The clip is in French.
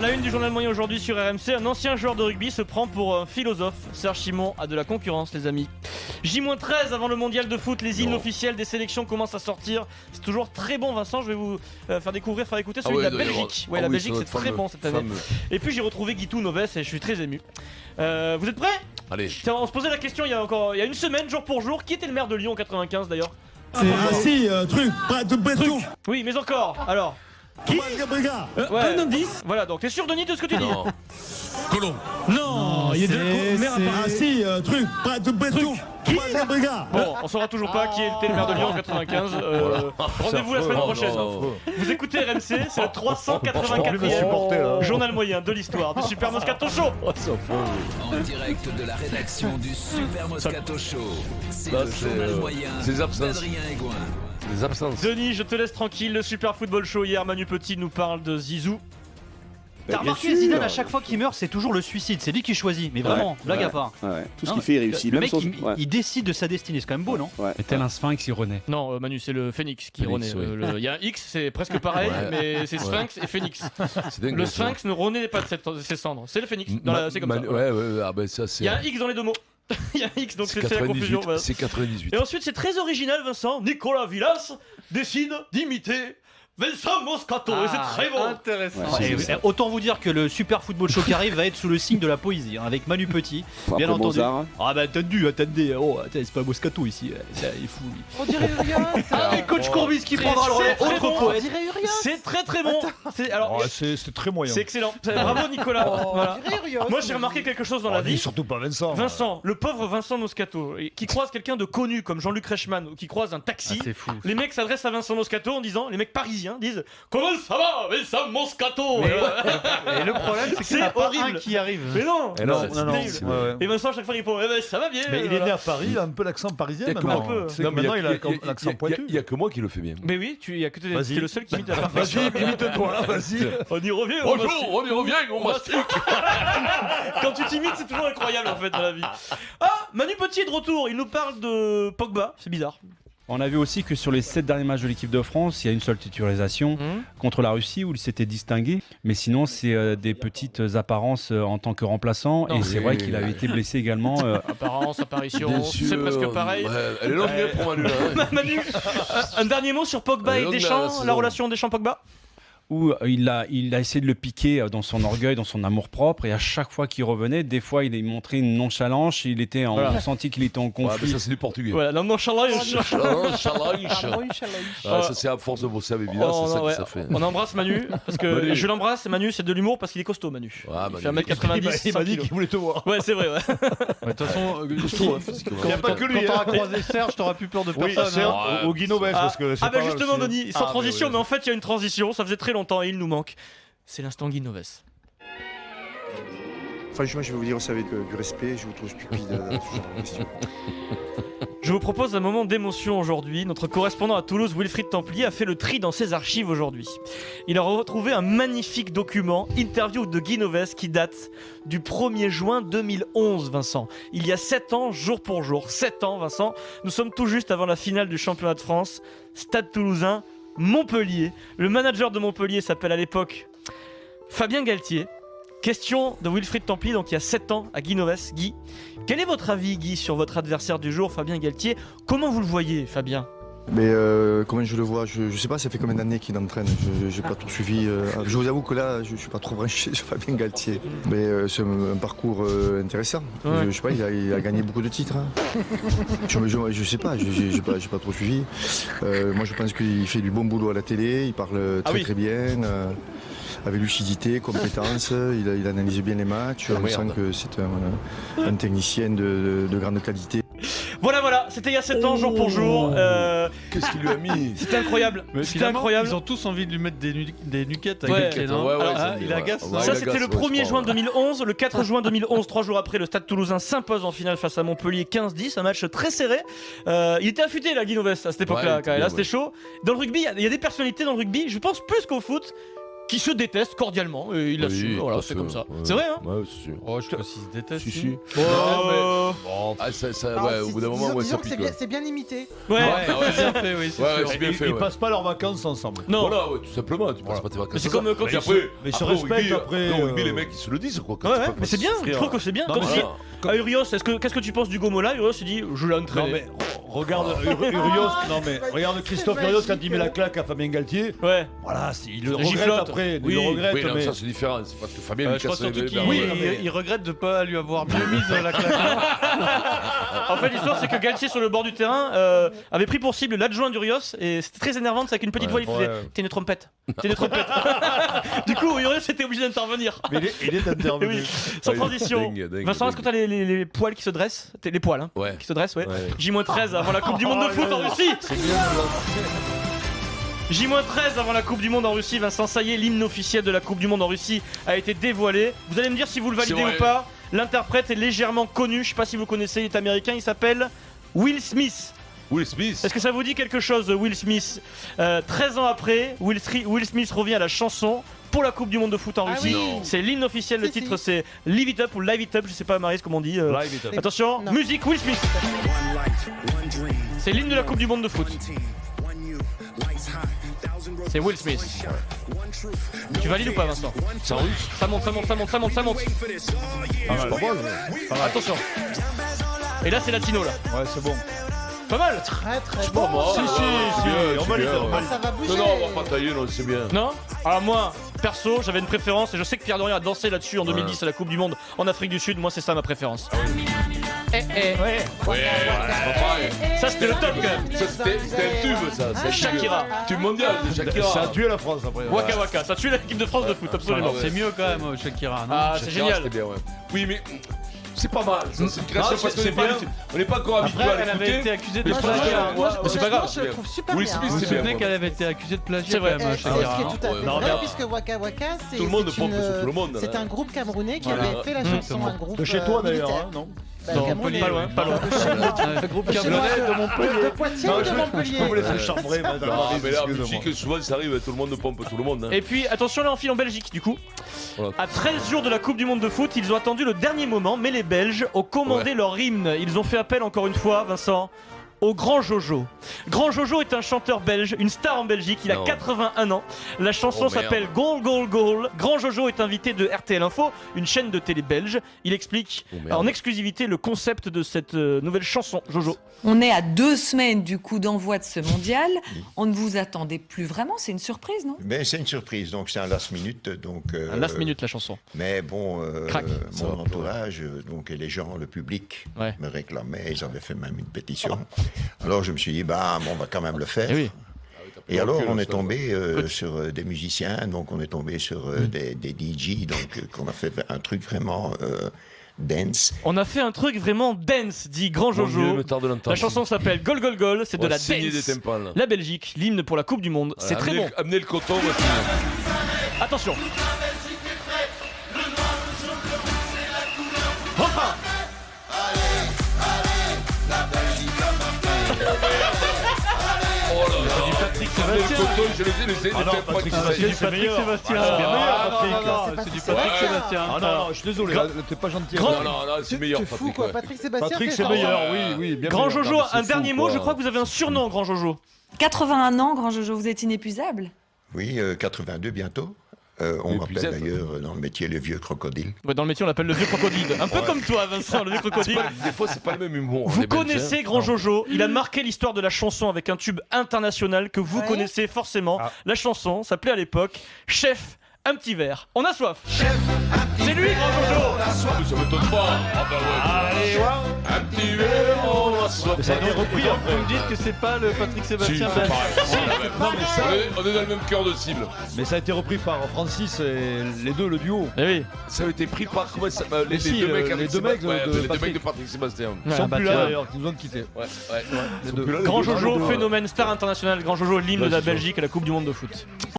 La une du journal moyen aujourd'hui sur RMC, un ancien joueur de rugby se prend pour un philosophe. Serge Simon a de la concurrence, les amis. J-13 avant le mondial de foot, les hymnes officiels des sélections commencent à sortir. C'est toujours très bon, Vincent. Je vais vous faire écouter celui de la Belgique. Ouais, la Belgique, c'est très bon cette année. Et puis j'ai retrouvé Guitou Noves et je suis très ému. Vous êtes prêts? Allez. Tiens, on se posait la question il y a une semaine, jour pour jour. Qui était le maire de Lyon en 95 d'ailleurs? Truc. Oui, mais encore. Alors. Qui? Un indice. Voilà, donc t'es sûr, Denis, de ce que tu dis? Colomb. Non, il est de maire à Paris. Qui? Bon, on saura toujours pas qui était le maire de Lyon en 95. Rendez-vous la semaine prochaine. Vous écoutez RMC, c'est le 384e journal moyen de l'histoire du Super Moscato Show. En direct de la rédaction du Super Moscato Show, c'est le journal moyen d'Adrien Aigouin. Les absences. Denis, je te laisse tranquille. Le Super Football Show hier, Manu Petit nous parle de Zizou. T'as remarqué, Zidane, à chaque fois qu'il meurt, c'est toujours le suicide. C'est lui qui choisit. Mais vraiment, blague à part. Tout ce qu'il fait, il réussit. Le mec, il décide de sa destinée. C'est quand même beau, non? Et tel un sphinx, il renaît. Non, Manu, c'est le phénix qui renaît. Oui. Il y a un X, c'est presque pareil, mais c'est sphinx et phénix. Dingue, Le sphinx ne renaît pas de ses cendres. C'est le phénix. C'est comme ça. Ouais, ah ben ça c'est. Il y a un X dans les deux mots. Il y a un X, donc c'est la confusion. Voilà. C'est 98. Et ensuite, c'est très original, Vincent. Nicolas Villas décide d'imiter Vincent Moscato. Et c'est très bon. Intéressant. Autant vous dire que le Super Football Show qui arrive va être sous le signe de la poésie, avec Manu Petit, bien entendu. Mozart. Ah bah attendez, c'est pas Moscato ici, il est fou lui. On dirait rien. Ah mais coach Courbis qui prendra le relais, autre On poète. dirait rien. C'est très très bon. C'est très moyen. C'est excellent. Bravo Nicolas. Voilà. On dirait rien. Moi j'ai remarqué quelque chose dans la vie. Surtout pas Vincent. Vincent, le pauvre Vincent Moscato, qui croise quelqu'un de connu comme Jean-Luc Reichmann ou qui croise un taxi. C'est fou. Les mecs s'adressent à Vincent Moscato en disant, les mecs parisiens disent comment ça va Vincent Moscato. Et le problème, c'est qu'il n'y en a pas un qui arrive. Mais non. Non. Et Vincent à chaque fois il répond ça va bien. Mais il est né à Paris, il a un peu l'accent parisien maintenant. Un peu. Maintenant il a l'accent pointu. Il y a que moi qui le fais bien. Mais oui, il y a que t'es le seul qui imite la perfection. Vas-y, imite-toi, vas-y. On y revient. Bonjour, on y revient, on mastique. Quand tu t'imites, c'est toujours incroyable en fait dans la vie. Ah, Manu Petit est de retour. Il nous parle de Pogba. C'est bizarre. On a vu aussi que sur les 7 derniers matchs de l'équipe de France, il y a une seule titularisation contre la Russie où il s'était distingué. Mais sinon, c'est des petites apparences en tant que remplaçant. Non, et c'est vrai qu'il avait été blessé également. Apparence, apparition, Bien c'est sûr. presque pareil. Ouais, elle est longue pour Manu. Manu, un dernier mot sur Pogba et Longue Deschamps, la la saison. relation Deschamps-Pogba. Où il a essayé de le piquer dans son orgueil, dans son amour-propre. Et à chaque fois qu'il revenait, des fois, il montrait une nonchalance. On sentit qu'il était en Ouais, mais conflit. ça c'est du portugais. Voilà, non, challenge. Ça c'est à force de bosser avec Villa, c'est ça que ça fait. On embrasse Manu, parce que Manu. Je l'embrasse, Manu, c'est de l'humour parce qu'il est costaud, Manu. Ouais, Il fait Manu. 1m90. Il m'a dit 100 qu'il voulait te voir. Ouais, c'est vrai, ouais. De toute façon, Il n'y a pas que lui. quand t'auras croisé Serge, t'auras plus peur de Oui, personne. c'est hein. au Guinoves parce que c'est Ah, bah pas mal justement, aussi. Denis, sans transition, mais en fait, il y a une transition, ça faisait très longtemps et il nous manque. C'est l'instant Guy Noves. Franchement, je vais vous dire, ça avec du respect, je vous trouve stupide ce genre de question. Je vous propose un moment d'émotion aujourd'hui. Notre correspondant à Toulouse, Wilfried Templier, a fait le tri dans ses archives aujourd'hui. Il a retrouvé un magnifique document, interview de Guy Noves, qui date du 1er juin 2011, Vincent. Il y a 7 ans, jour pour jour. 7 ans, Vincent. Nous sommes tout juste avant la finale du championnat de France. Stade Toulousain, Montpellier. Le manager de Montpellier s'appelle à l'époque Fabien Galtier. Question de Wilfried Templier, donc il y a 7 ans, à Guy Noves. Guy, quel est votre avis, Guy, sur votre adversaire du jour, Fabien Galtier? Comment vous le voyez, Fabien? Mais comment je le vois, je sais pas, ça fait combien d'années qu'il entraîne, j'ai pas tout suivi. Je vous avoue que là, je suis pas trop branché sur Fabien Galtier. Mais c'est un parcours intéressant. Ouais. Je sais pas, il a gagné beaucoup de titres. Hein. je sais pas, j'ai pas trop suivi. Moi je pense qu'il fait du bon boulot à la télé, il parle très bien. Avec lucidité, compétence, il analyse bien les matchs, on sent que c'est un technicien de grande qualité. Voilà, c'était il y a 7 ans, jour pour jour. Qu'est-ce qu'il lui a mis? C'était incroyable. Mais C'était finalement, incroyable. ils ont tous envie de lui mettre des nuquettes à Ouais. Galtier, non? Ouais, Alors, ils ont dit, il agace. ouais. Ça, il c'était agace, le ouais, 1er je juin crois, 2011. Le 4 juin 2011, 3 jours après, le Stade Toulousain s'impose en finale face à Montpellier 15-10. Un match très serré. Il était affûté, là, Guy Noves, à cette époque-là. Ouais, Quand même. Là, c'était ouais. chaud. Dans le rugby, il y a des personnalités dans le rugby, je pense plus qu'au foot, qui se détestent cordialement et ils l'assument. Voilà, c'est comme ça. C'est vrai, hein? Ouais, c'est sûr. Oh, je sais pas s'ils se détestent. Si. Oh. Ah, ouais, au bout d'un moment, ouais, ça pique. C'est bien imité. Ouais. C'est bien fait, oui. C'est bien fait. Ils passent pas leurs vacances ensemble. Non. Voilà, ouais, tout simplement. Tu passes pas tes vacances. Mais c'est comme quand Mais tu après, Mais se après, respectent après. au rugby, les mecs, ils se le disent, quoi. Ouais, mais c'est bien, je trouve que c'est bien. Non, Comme mais si. voilà. Urios, qu'est-ce que tu penses du Gomola? Urios, il dit je l'ai Non entraîné. mais regarde Urios, non mais regarde Christophe Urios quand il met la claque à Fabien Galtier. Ouais. Voilà, il le giflote. regrette après, il Oui. le regrette Oui, non, mais ça c'est différent. C'est parce que Fabien lui Je crois casse surtout les qu'il verres. il regrette de pas lui avoir mieux mise la claque. En fait, l'histoire, c'est que Galtier, sur le bord du terrain, avait pris pour cible l'adjoint d'Urios et c'était très énervant. C'est avec une petite voix, il faisait T'es une trompette. T'es une trompette. Du coup, Urios était obligé d'intervenir. mais il est intervenu. Oui. Sans Ouais, transition. dingue, Vincent, est-ce que t'as les poils qui se dressent? Les poils, hein? Ouais. Qui se dressent, ouais. Ouais. J-13 avant la Coupe du Monde de foot en Russie. J-13 avant la Coupe du Monde en Russie. Vincent, ça y est, l'hymne officiel de la Coupe du Monde en Russie a été dévoilé. Vous allez me dire si vous le validez C'est vrai. ou pas. L'interprète est légèrement connu. Je sais pas si vous connaissez, il est américain. Il s'appelle Will Smith. Will Smith. Est-ce que ça vous dit quelque chose, Will Smith? 13 ans après, Will Smith revient à la chanson pour la Coupe du Monde de foot en Ah Russie. oui. C'est l'hymne officiel. Le Si, titre, si. c'est Live It Up ou Live It Up. Je sais pas, Maryse, comment on dit. Live it up. Attention, Non. musique Will Smith. C'est l'hymne de la Coupe du Monde de foot. C'est Will Smith. Tu valides ou pas, Vincent? C'est en russe. Ça monte, ça monte, ça monte, ça monte, ça monte. Attention. Et là, c'est latino, là. Ouais, c'est bon. Pas mal. Très très Bon, bon. bon, Si, on valide. ouais. Ça va bouger. Non, on va pas tailler, non, c'est bien. Non? Alors moi, perso, j'avais une préférence et je sais que Pierre Dorian a dansé là-dessus en 2010 à la Coupe du Monde en Afrique du Sud. Moi, c'est ça ma préférence. Ouais, c'est pas pareil. Ça, c'était le top quand même. Ça, c'était un tube, ça. C'est un Shakira. Tube mondial de Shakira. Ça a tué la France après. Waka Waka, ça tue l'équipe de France de foot, absolument. Ouais. C'est mieux quand même, Shakira, non? Ah, c'est Shakira, génial. C'était bien, ouais. Oui, mais c'est pas mal. Ça, c'est une création Non, parce qu'on c'est n'est pas, bien. on n'est pas encore habitué Après, à elle avait été l'écouter. accusée de Mais plagiat. Mais c'est pas grave. Je le trouve super Will bien. Smith, Vous vous c'est bien. souvenez qu'elle avait été accusée de plagiat C'est vrai. quand même, Ce Shakira, qui est non? tout à fait Non, vrai, mais- puisque Waka Waka, c'est Tout le monde c'est pompe une- sur tout le monde. C'est un groupe camerounais qui Voilà. avait fait la chanson, un groupe De chez toi d'ailleurs, militaire. hein, non? Bah, Non, camerounais. pas loin, pas loin. Un groupe De chez camerounais moi, de Montpellier. de Poitiers ou de Je Montpellier? peux vous laisser chambrer, madame. Ah, mais là, en Excusez-moi. musique, souvent, ça arrive, tout le monde pompe tout le monde. hein. Et puis, attention, là, on file en Belgique, du coup. Voilà. À 13 jours de la Coupe du Monde de foot, ils ont attendu le dernier moment, mais les Belges ont commandé leur hymne. Ils ont fait appel, encore une fois, Vincent, au Grand Jojo. Grand Jojo est un chanteur belge, une star en Belgique, il a Non. 81 ans. La chanson Oh, merde. s'appelle Goal Goal Goal. Grand Jojo est invité de RTL Info, une chaîne de télé belge. Il explique Oh, merde. en exclusivité le concept de cette nouvelle chanson, Jojo. On est à 2 semaines du coup d'envoi de ce mondial. On ne vous attendait plus vraiment, c'est une surprise, non? Ben, c'est une surprise, donc c'est un last minute. Donc, Un last minute la chanson. Mais bon, Crac. mon entourage, donc et les gens, le public, Ouais. me réclamaient, ils avaient fait même une pétition. Alors je me suis dit, bah, bon, on va quand même le faire. Eh oui. Et alors on est tombé sur des musiciens, donc on est tombé sur des DJ, donc qu'on a fait un truc vraiment dance. On a fait un truc vraiment dance, dit Grand Mon Dieu, Jojo. le tard de l'entendre. La chanson s'appelle Gol Gol Gol, c'est de la saigner des dance. tympans, là. La Belgique, l'hymne pour la Coupe du Monde, c'est très bon. Amenez le coton, voici. Attention. Hoppa. Oh là là. Patrick Amenez le Sébastien. coton, je les ai laissés. Ah non, Patrick Sébastien, C'est du c'est Patrick meilleur. Sébastien. Ah, c'est meilleur, Patrick. C'est du C'est Patrick vrai. Sébastien. Ah non, non, je suis désolé, Grand- là, t'es pas gentil. Grand- Non, non, non, c'est meilleur, C'est fou Patrick. quoi, ouais. Patrick Sébastien. Patrick, fait c'est ça. meilleur, oui, oui, bien Grand meilleur. Jojo mais a c'est un fou, dernier mot, quoi. je crois que vous avez un surnom, Grand Jojo. 81 ans, Grand Jojo, vous êtes inépuisable. Oui, 82 bientôt. On Et m'appelle puis, d'ailleurs dans le métier le vieux crocodile. Ouais, dans le métier, on l'appelle le vieux crocodile. Un peu comme toi, Vincent, le vieux crocodile. Des fois, c'est pas le même humour. Vous les Belges, connaissez hein. Grand Jojo, il a marqué l'histoire de la chanson avec un tube international que vous Ouais. connaissez forcément. Ah. La chanson s'appelait à l'époque Chef, un petit verre. On a soif. C'est lui, Grand Jojo. Ah, mais ça m'étonne pas. Ah bah ouais. Allez, Un petit verre, on a soif. Mais ça a été repris Vous après. me dites que c'est pas le Patrick Si, Sébastien c'est belge. pareil. Non, mais ça, On est dans le même cœur de cible. mais ça a été repris par Francis et les deux, le duo. Eh oui. Ça a été pris par comment ça les si, deux mecs les avec deux mecs de ouais, les deux Patrick. mecs de Patrick Sébastien. Ils sont bah, plus tiens. là d'ailleurs, ils nous ont quittés. Ouais, ouais. Les deux. Grand Jojo, deux. phénomène star international. Grand Jojo, l'hymne de la c'est ça. Belgique à la Coupe du Monde de foot.